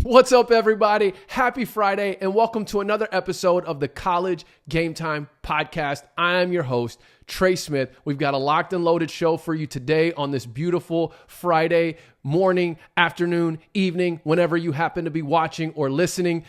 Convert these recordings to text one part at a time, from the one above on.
What's up, everybody? Happy Friday, and welcome to another episode of the College GameTime podcast. I am your host, Trey Smith. We've got a locked and loaded show for you today on this beautiful Friday morning, afternoon, evening, whenever you happen to be watching or listening.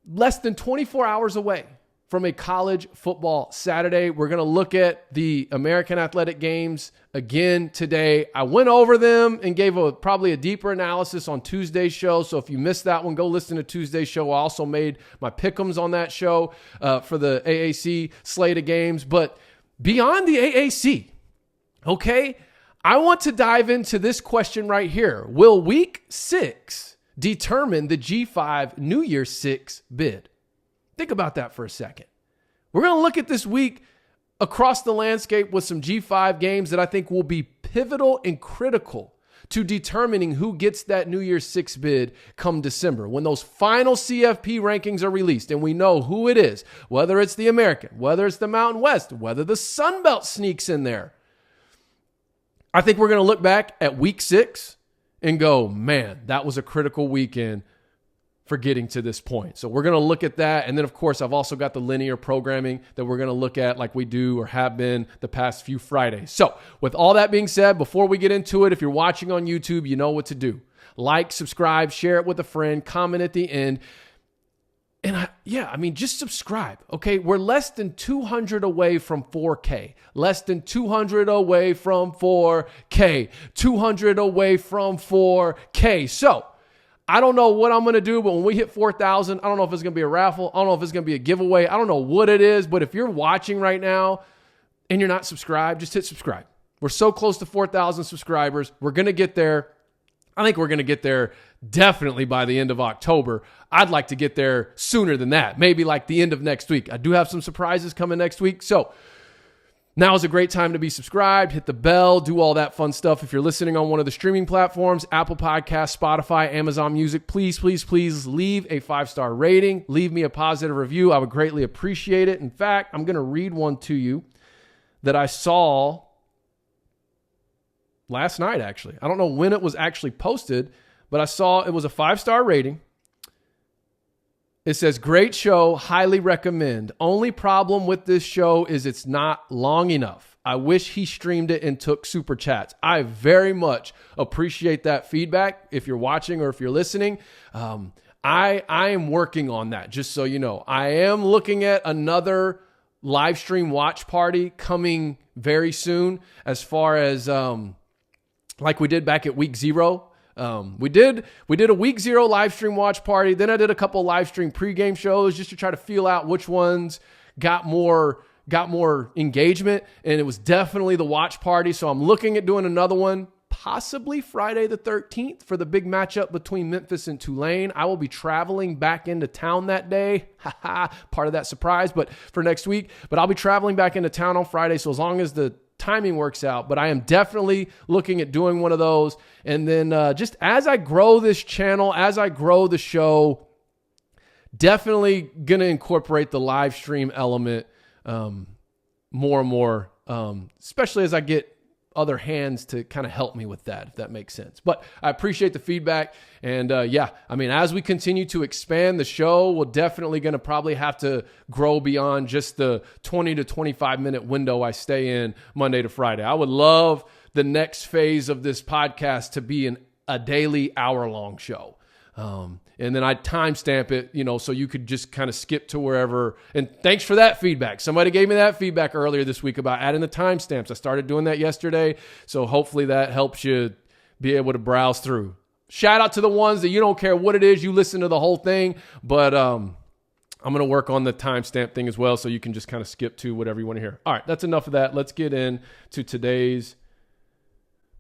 Less than 24 hours away from a college football Saturday. We're going to look at the American Athletic Games again today. I went over them and gave probably a deeper analysis on Tuesday's show. So if you missed that one, go listen to Tuesday's show. I also made my pick'ems on that show for the AAC slate of games. But beyond the AAC, okay, I want to dive into this question right here. Will Week 6 determine the G5 New Year's 6 bid? Think about that for a second. We're going to look at this week across the landscape with some G5 games that I think will be pivotal and critical to determining who gets that New Year's 6 bid come December. When those final CFP rankings are released and we know who it is, whether it's the American, whether it's the Mountain West, whether the Sun Belt sneaks in there, I think we're going to look back at Week 6 and go, man, that was a critical weekend for getting to this point. So we're going to look at that. And then, of course, I've also got the linear programming that we're going to look at like we do or have been the past few Fridays. So with all that being said, before we get into it, if you're watching on YouTube, you know what to do. Like, subscribe, share it with a friend, comment at the end. And just subscribe, okay? We're less than 200 away from 4K. Less than 200 away from 4K. 200 away from 4K. So I don't know what I'm going to do, but when we hit 4,000, I don't know if it's going to be a raffle. I don't know if it's going to be a giveaway. I don't know what it is, but if you're watching right now and you're not subscribed, just hit subscribe. We're so close to 4,000 subscribers. We're going to get there. I think we're going to get there definitely by the end of October. I'd like to get there sooner than that, maybe like the end of next week. I do have some surprises coming next week, so now is a great time to be subscribed, hit the bell, do all that fun stuff. If you're listening on one of the streaming platforms, Apple Podcasts, Spotify, Amazon Music, please leave a 5-star rating. Leave me a positive review. I would greatly appreciate it. In fact, I'm going to read one to you that I saw last night, actually. I don't know when it was actually posted, but I saw it was a 5-star rating. It says, great show, highly recommend. Only problem with this show is it's not long enough. I wish he streamed it and took super chats. I very much appreciate that feedback. If you're watching or if you're listening, I am working on that, just so you know. I am looking at another live stream watch party coming very soon as far as like we did back at week 0. We did a week 0 live stream watch party. Then I did a couple live stream pregame shows just to try to feel out which ones got more engagement. And it was definitely the watch party. So I'm looking at doing another one, possibly Friday the 13th for the big matchup between Memphis and Tulane. I will be traveling back into town that day. Part of that surprise, but for next week, but I'll be traveling back into town on Friday. So as long as the timing works out, but I am definitely looking at doing one of those. And then just as I grow this channel, as I grow the show, definitely going to incorporate the live stream element more and more, especially as I get other hands to kind of help me with that, if that makes sense. But I appreciate the feedback. And as we continue to expand the show, we're definitely going to probably have to grow beyond just the 20 to 25 minute window I stay in Monday to Friday. I would love the next phase of this podcast to be a daily hour-long show. And then I timestamp it, so you could just kind of skip to wherever. And thanks for that feedback. Somebody gave me that feedback earlier this week about adding the timestamps. I started doing that yesterday. So hopefully that helps you be able to browse through. Shout out to the ones that you don't care what it is, you listen to the whole thing. But I'm going to work on the timestamp thing as well, so you can just kind of skip to whatever you want to hear. All right, that's enough of that. Let's get into today's.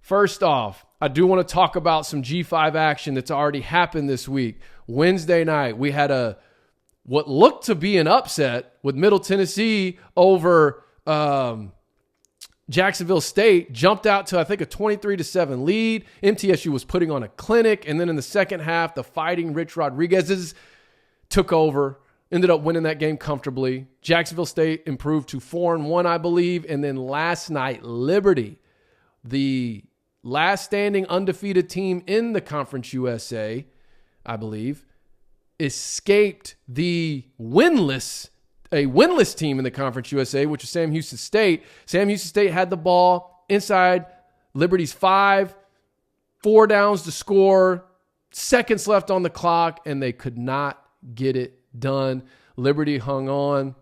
First off, I do want to talk about some G5 action that's already happened this week. Wednesday night, we had what looked to be an upset with Middle Tennessee over Jacksonville State. Jumped out to, I think, a 23-7 lead. MTSU was putting on a clinic. And then in the second half, the Fighting Rich Rodriguez's took over, ended up winning that game comfortably. Jacksonville State improved to 4-1, I believe. And then last night, Liberty, the last standing undefeated team in the Conference USA, I believe, escaped a winless team in the Conference USA, which was Sam Houston State. Sam Houston State had the ball inside Liberty's 5, 4 downs to score, seconds left on the clock, and they could not get it done. Liberty hung on,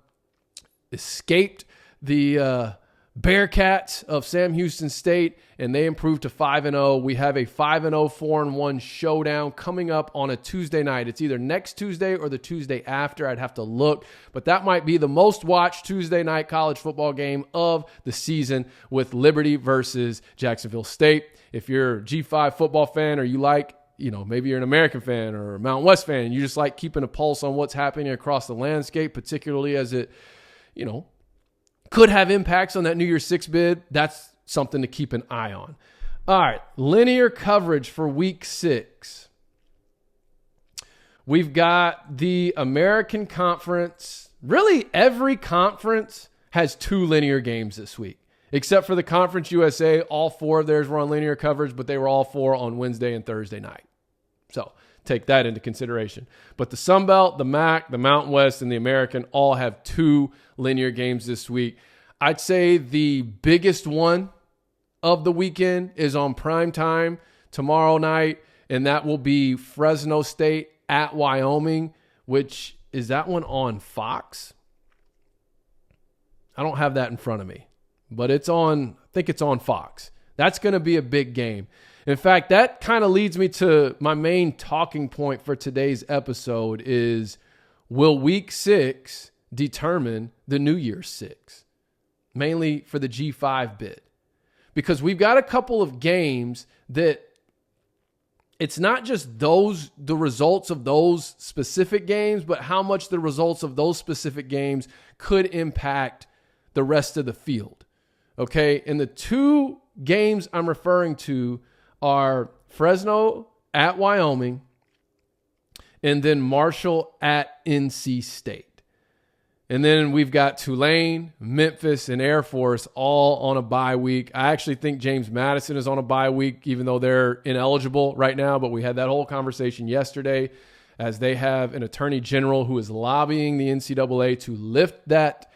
escaped the Bearcats of Sam Houston State, and they improved to 5-0. We have a 5-0, 4-1 showdown coming up on a Tuesday night. It's either next Tuesday or the Tuesday after. I'd have to look, but that might be the most watched Tuesday night college football game of the season with Liberty versus Jacksonville State. If you're a G5 football fan, or you like, maybe you're an American fan or a Mountain West fan, and you just like keeping a pulse on what's happening across the landscape, particularly as it, could have impacts on that New Year's 6 bid, that's something to keep an eye on. All right, linear coverage for week 6. We've got the American Conference. Really, every conference has 2 linear games this week, except for the Conference USA. All 4 of theirs were on linear coverage, but they were all 4 on Wednesday and Thursday night. So take that into consideration. But the Sun Belt, the MAC, the Mountain West, and the American all have 2 linear games this week. I'd say the biggest one of the weekend is on prime time tomorrow night, and that will be Fresno State at Wyoming, which is that one on Fox? I don't have that in front of me, but I think it's on Fox. That's going to be a big game. In fact, that kind of leads me to my main talking point for today's episode is, will week 6 determine the New Year's 6? Mainly for the G5 bid. Because we've got a couple of games that it's not just the results of those specific games, but how much the results of those specific games could impact the rest of the field. Okay, and the 2 games I'm referring to are Fresno at Wyoming and then Marshall at NC State. And then we've got Tulane, Memphis, and Air Force all on a bye week. I actually think James Madison is on a bye week, even though they're ineligible right now. But we had that whole conversation yesterday as they have an attorney general who is lobbying the NCAA to lift that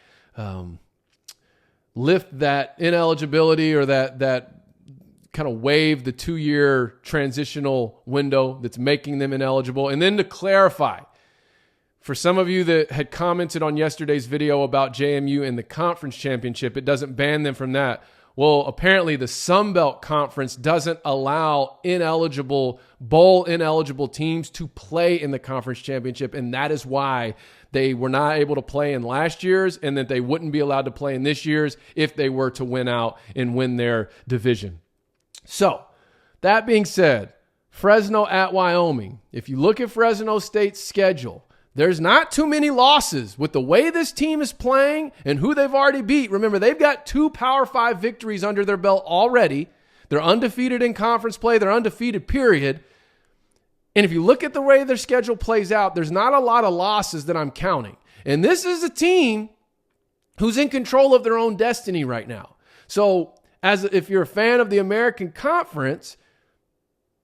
ineligibility, or that kind of waive the 2-year transitional window that's making them ineligible. And then to clarify, for some of you that had commented on yesterday's video about JMU and the conference championship, it doesn't ban them from that. Well, apparently the Sun Belt Conference doesn't allow bowl ineligible teams to play in the conference championship, and that is why they were not able to play in last year's, and that they wouldn't be allowed to play in this year's if they were to win out and win their division. So, that being said, Fresno at Wyoming. If you look at Fresno State's schedule, there's not too many losses with the way this team is playing and who they've already beat. Remember, they've got 2 Power 5 victories under their belt already. They're undefeated in conference play. They're undefeated, period. And if you look at the way their schedule plays out, there's not a lot of losses that I'm counting. And this is a team who's in control of their own destiny right now. So if you're a fan of the American Conference,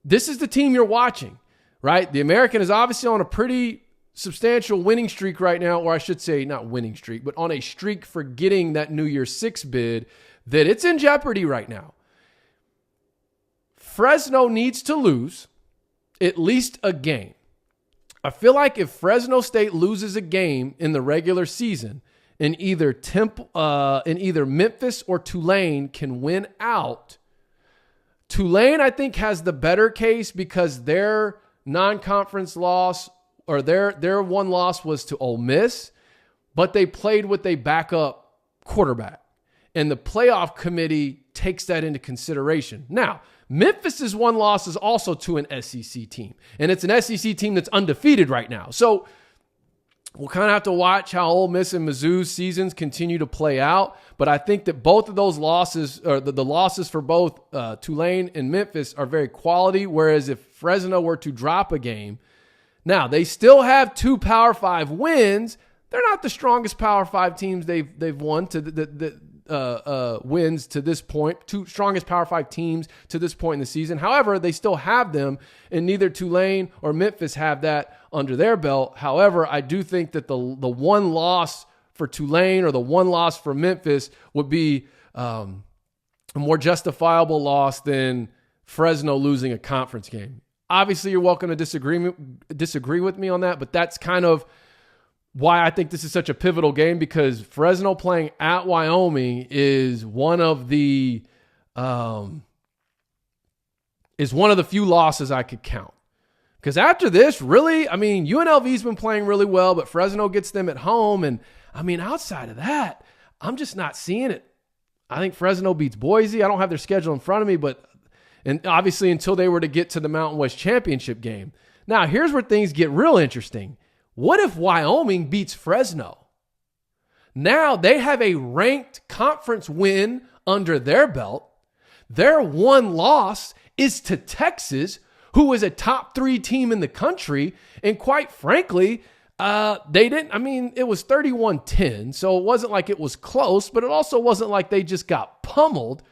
this is the team you're watching, right? The American is obviously on a pretty substantial winning streak right now, or I should say not winning streak, but on a streak for getting that New Year's 6 bid, that it's in jeopardy right now. Fresno needs to lose at least a game. I feel like if Fresno State loses a game in the regular season, and either Memphis or Tulane can win out, Tulane, I think, has the better case because their non-conference loss, or their one loss, was to Ole Miss, but they played with a backup quarterback. And the playoff committee takes that into consideration. Now, Memphis's one loss is also to an SEC team. And it's an SEC team that's undefeated right now. So we'll kind of have to watch how Ole Miss and Mizzou's seasons continue to play out. But I think that both of those losses, or the losses for both Tulane and Memphis, are very quality. Whereas if Fresno were to drop a game, now they still have 2 Power 5 wins. They're not the strongest Power 5 teams they've won to wins to this point, two strongest Power 5 teams to this point in the season. However, they still have them, and neither Tulane or Memphis have that under their belt. However, I do think that the one loss for Tulane or the one loss for Memphis would be a more justifiable loss than Fresno losing a conference game. Obviously, you're welcome to disagree with me on that, but that's kind of why I think this is such a pivotal game, because Fresno playing at Wyoming is one of the few losses I could count. Because after this, really, I mean, UNLV's been playing really well, but Fresno gets them at home. And I mean, outside of that, I'm just not seeing it. I think Fresno beats Boise. I don't have their schedule in front of me, and obviously until they were to get to the Mountain West Championship game. Now, here's where things get real interesting. What if Wyoming beats Fresno? Now they have a ranked conference win under their belt. Their one loss is to Texas, who is a top 3 team in the country. And quite frankly, it was 31-10. So it wasn't like it was close, but it also wasn't like they just got pummeled.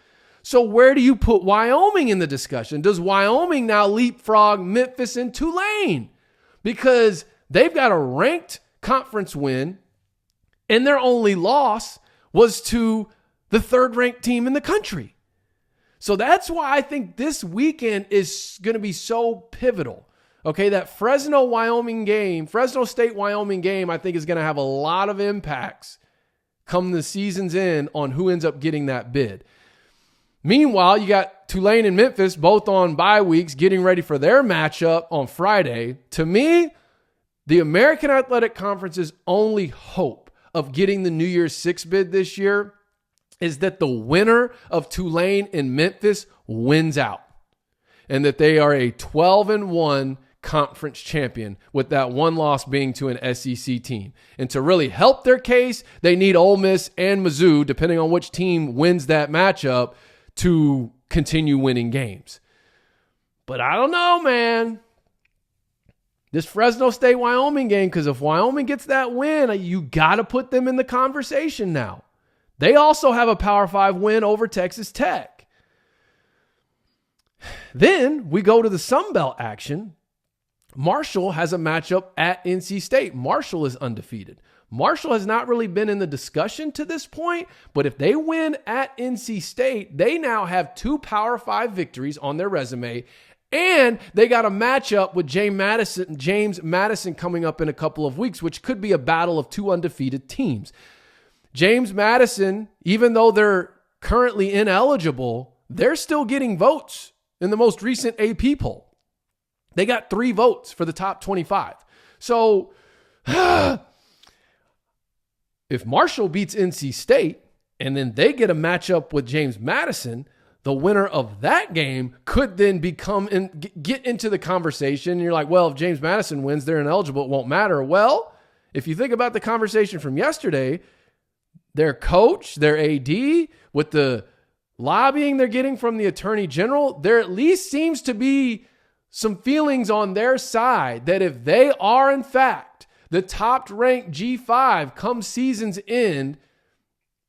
So where do you put Wyoming in the discussion? Does Wyoming now leapfrog Memphis and Tulane? Because they've got a ranked conference win, and their only loss was to the 3rd-ranked team in the country. So that's why I think this weekend is going to be so pivotal. Okay, that Fresno State-Wyoming game, I think is going to have a lot of impacts come the season's end on who ends up getting that bid. Meanwhile, you got Tulane and Memphis both on bye weeks getting ready for their matchup on Friday. To me, the American Athletic Conference's only hope of getting the New Year's Six bid this year is that the winner of Tulane and Memphis wins out, and that they are a 12-1 conference champion, with that one loss being to an SEC team. And to really help their case, they need Ole Miss and Mizzou, depending on which team wins that matchup, to continue winning games. But I don't know, man. This Fresno State-Wyoming game, because if Wyoming gets that win, you got to put them in the conversation now. They also have a Power 5 win over Texas Tech. Then we go to the Sun Belt action. Marshall has a matchup at NC State. Marshall is undefeated. Marshall has not really been in the discussion to this point, but if they win at NC State, they now have 2 Power 5 victories on their resume, and they got a matchup with James Madison coming up in a couple of weeks, which could be a battle of 2 undefeated teams. James Madison, even though they're currently ineligible, they're still getting votes in the most recent AP poll. They got 3 votes for the top 25. So if Marshall beats NC State and then they get a matchup with James Madison, the winner of that game could then get into the conversation. And you're like, well, if James Madison wins, they're ineligible. It won't matter. Well, if you think about the conversation from yesterday, their coach, their AD, with the lobbying they're getting from the Attorney General, there at least seems to be some feelings on their side that if they are, in fact, the top-ranked G5 come season's end,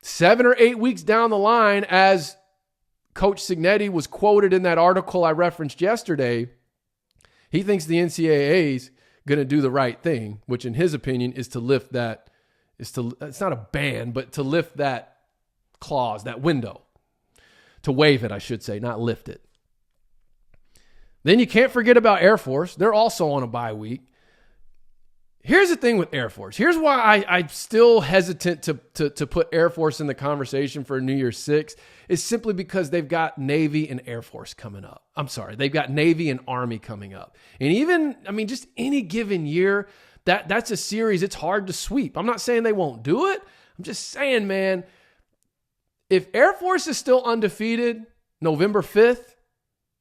7 or 8 weeks down the line, as Coach Signetti was quoted in that article I referenced yesterday, he thinks the NCAA is going to do the right thing, which in his opinion is to lift that, it's not a ban, but to lift that clause, that window, to waive it, I should say, not lift it. Then you can't forget about Air Force. They're also on a bye week. Here's the thing with Air Force. Here's why I'm still hesitant to put Air Force in the conversation for New Year's Six, is simply because they've got Navy and Air Force coming up. They've got Navy and Army coming up. And even, just any given year, that's a series it's hard to sweep. I'm not saying they won't do it. I'm just saying, man, if Air Force is still undefeated November 5th,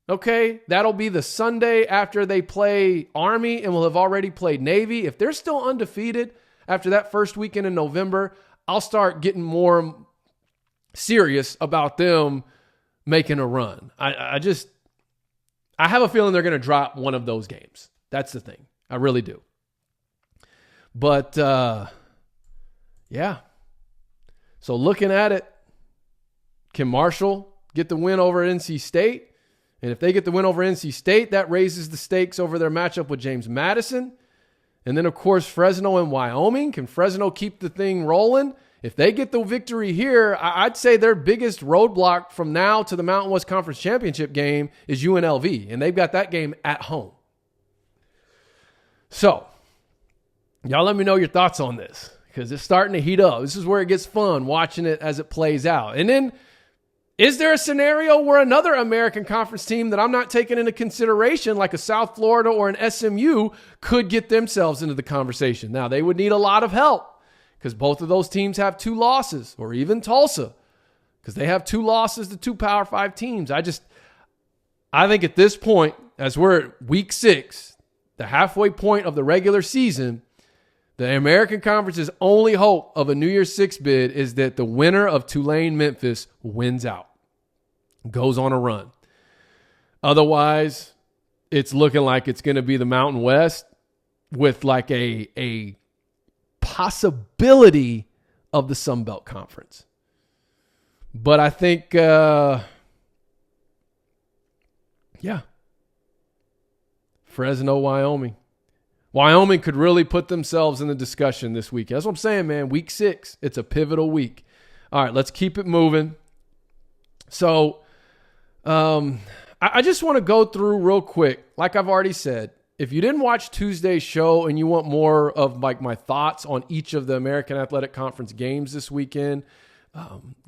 okay, that'll be the Sunday after they play Army and will have already played Navy. If they're still undefeated after that first weekend in November, I'll start getting more serious about them making a run. I have a feeling they're going to drop one of those games. That's the thing. I really do. But, yeah. So looking at it, Can Marshall get the win over NC State? And if they get the win over NC State, that raises the stakes over their matchup with James Madison. And then, of course, Fresno and Wyoming. Can Fresno keep the thing rolling? If they get the victory here, I'd say their biggest roadblock from now to the Mountain West Conference Championship game is UNLV, and they've got that game at home. So, y'all let me know your thoughts on this because it's starting to heat up. This is where it gets fun, watching it as it plays out. And then, is there a scenario where another American Conference team that I'm not taking into consideration, like a South Florida or an SMU, could get themselves into the conversation? Now, they would need a lot of help because both of those teams have 2 losses, or even Tulsa, because they have 2 losses to 2 Power 5 teams. I think at this point, as we're at week 6, the halfway point of the regular season, the American Conference's only hope of a New Year's 6 bid is that the winner of Tulane-Memphis wins out, goes on a run. Otherwise, it's looking like it's going to be the Mountain West with like a possibility of the Sun Belt Conference. But I think, Fresno, Wyoming. Wyoming could really put themselves in the discussion this week. That's what I'm saying, man. Week 6, it's a pivotal week. All right, let's keep it moving. So, I just want to go through real quick. Like I've already said, if you didn't watch Tuesday's show and you want more of like my thoughts on each of the American Athletic Conference games this weekend,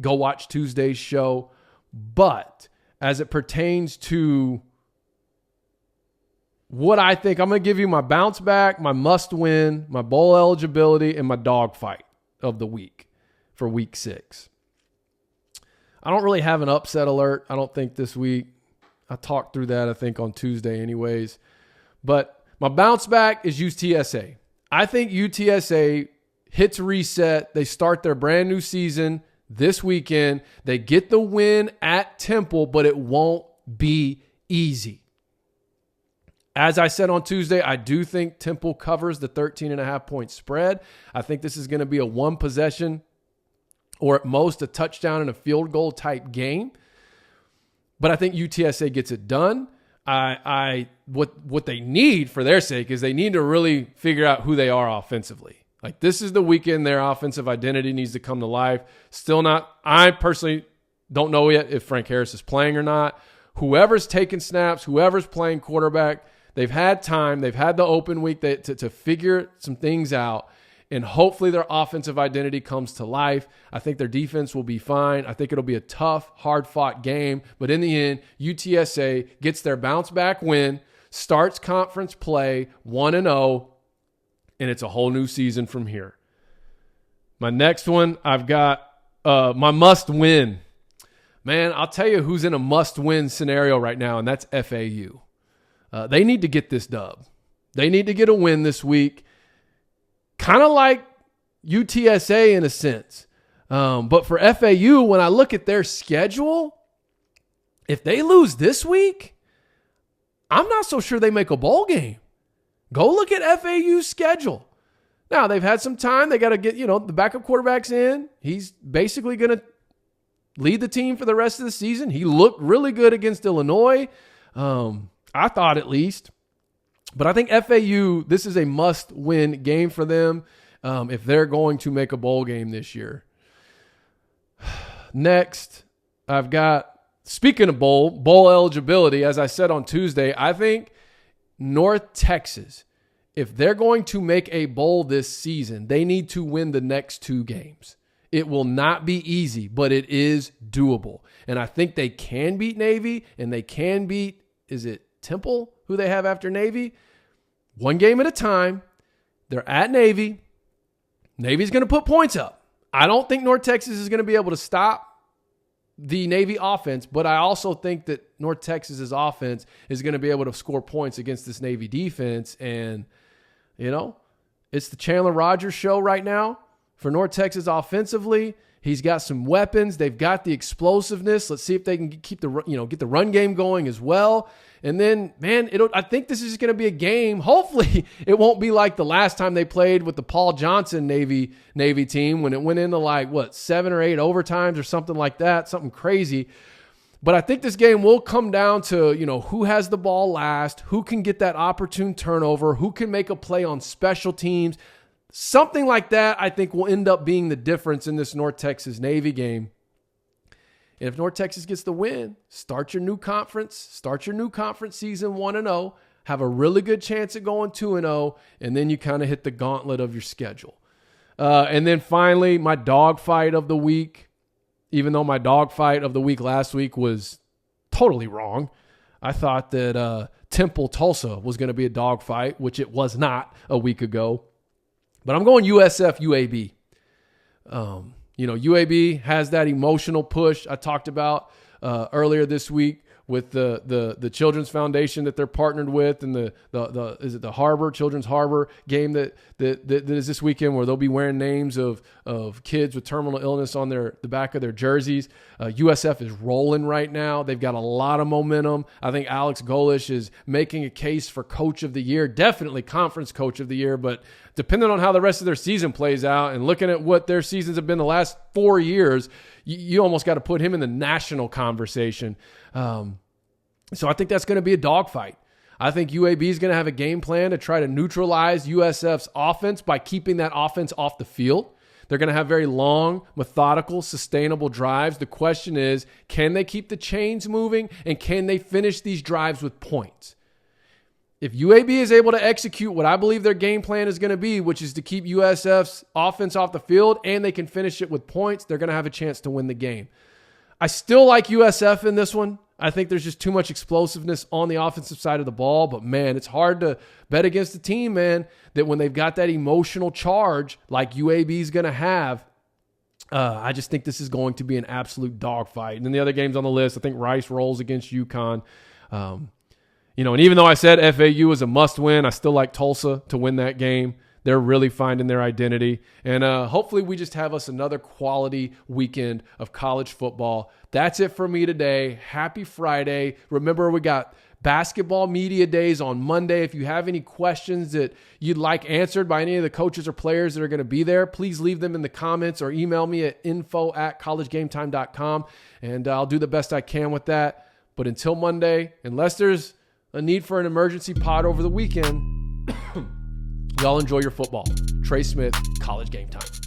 go watch Tuesday's show. But as it pertains to what I think, I'm going to give you my bounce back, my must win, my bowl eligibility, and my dog fight of the week for week 6. I don't really have an upset alert, I don't think, this week. I talked through that, I think, on Tuesday anyways. But my bounce back is UTSA. I think UTSA hits reset. They start their brand new season this weekend. They get the win at Temple, but it won't be easy. As I said on Tuesday, I do think Temple covers the 13.5-point spread. I think this is going to be a 1 possession or at most a touchdown and a field goal type game. But I think UTSA gets it done. What they need for their sake is they need to really figure out who they are offensively. Like, this is the weekend their offensive identity needs to come to life. I personally don't know yet if Frank Harris is playing or not. Whoever's taking snaps, whoever's playing quarterback, they've had time. They've had the open week to figure some things out. And hopefully their offensive identity comes to life. I think their defense will be fine. I think it'll be a tough, hard-fought game. But in the end, UTSA gets their bounce-back win, starts conference play 1-0, and it's a whole new season from here. My next one, I've got my must-win. Man, I'll tell you who's in a must-win scenario right now, and that's FAU. They need to get this dub. They need to get a win this week. Kind of like UTSA in a sense. But for FAU, when I look at their schedule, if they lose this week, I'm not so sure they make a bowl game. Go look at FAU's schedule. Now, they've had some time. They got to get, the backup quarterback's in. He's basically going to lead the team for the rest of the season. He looked really good against Illinois. I thought at least. But I think FAU, this is a must-win game for them if they're going to make a bowl game this year. Next, I've got, speaking of bowl eligibility, as I said on Tuesday, I think North Texas, if they're going to make a bowl this season, they need to win the next 2 games. It will not be easy, but it is doable. And I think they can beat Navy, and they can beat, is it Temple, who they have after Navy? 1 game at a time. They're at Navy. Navy's going to put points up. I don't think North Texas is going to be able to stop the Navy offense, but I also think that North Texas's offense is going to be able to score points against this Navy defense. And, it's the Chandler Rogers show right now for North Texas offensively. He's got some weapons. They've got the explosiveness. Let's see if they can keep get the run game going as well. And then, man, I think this is just going to be a game. Hopefully, it won't be like the last time they played with the Paul Johnson Navy team when it went into 7 or 8 overtimes or something like that, something crazy. But I think this game will come down to, who has the ball last, who can get that opportune turnover, who can make a play on special teams. Something like that, I think, will end up being the difference in this North Texas Navy game. And if North Texas gets the win, start your new conference season 1-0, have a really good chance at going 2-0, and then you kind of hit the gauntlet of your schedule. And then finally, my dogfight of the week. Even though my dogfight of the week last week was totally wrong, I thought that Temple Tulsa was going to be a dogfight, which it was not a week ago. But I'm going USF UAB. UAB has that emotional push I talked about earlier this week with the Children's Foundation that they're partnered with, and is it the Harbor Children's Harbor game that is this weekend, where they'll be wearing names of kids with terminal illness on the back of their jerseys. USF is rolling right now. They've got a lot of momentum. I think Alex Golish is making a case for Coach of the Year, definitely Conference Coach of the Year, but depending on how the rest of their season plays out and looking at what their seasons have been the last 4 years, you almost got to put him in the national conversation. So I think that's going to be a dogfight. I think UAB is going to have a game plan to try to neutralize USF's offense by keeping that offense off the field. They're going to have very long, methodical, sustainable drives. The question is, can they keep the chains moving, and can they finish these drives with points? If UAB is able to execute what I believe their game plan is going to be, which is to keep USF's offense off the field, and they can finish it with points, they're going to have a chance to win the game. I still like USF in this one. I think there's just too much explosiveness on the offensive side of the ball. But, man, it's hard to bet against a team, man, that when they've got that emotional charge like UAB is going to have, I just think this is going to be an absolute dogfight. And then the other games on the list, I think Rice rolls against UConn. And even though I said FAU is a must-win, I still like Tulsa to win that game. They're really finding their identity. And hopefully we just have us another quality weekend of college football. That's it for me today. Happy Friday. Remember, we got basketball media days on Monday. If you have any questions that you'd like answered by any of the coaches or players that are going to be there, please leave them in the comments or email me at info@collegegametime.com, and I'll do the best I can with that. But until Monday, unless there's a need for an emergency pod over the weekend, y'all enjoy your football. Trey Smith, College Game Time.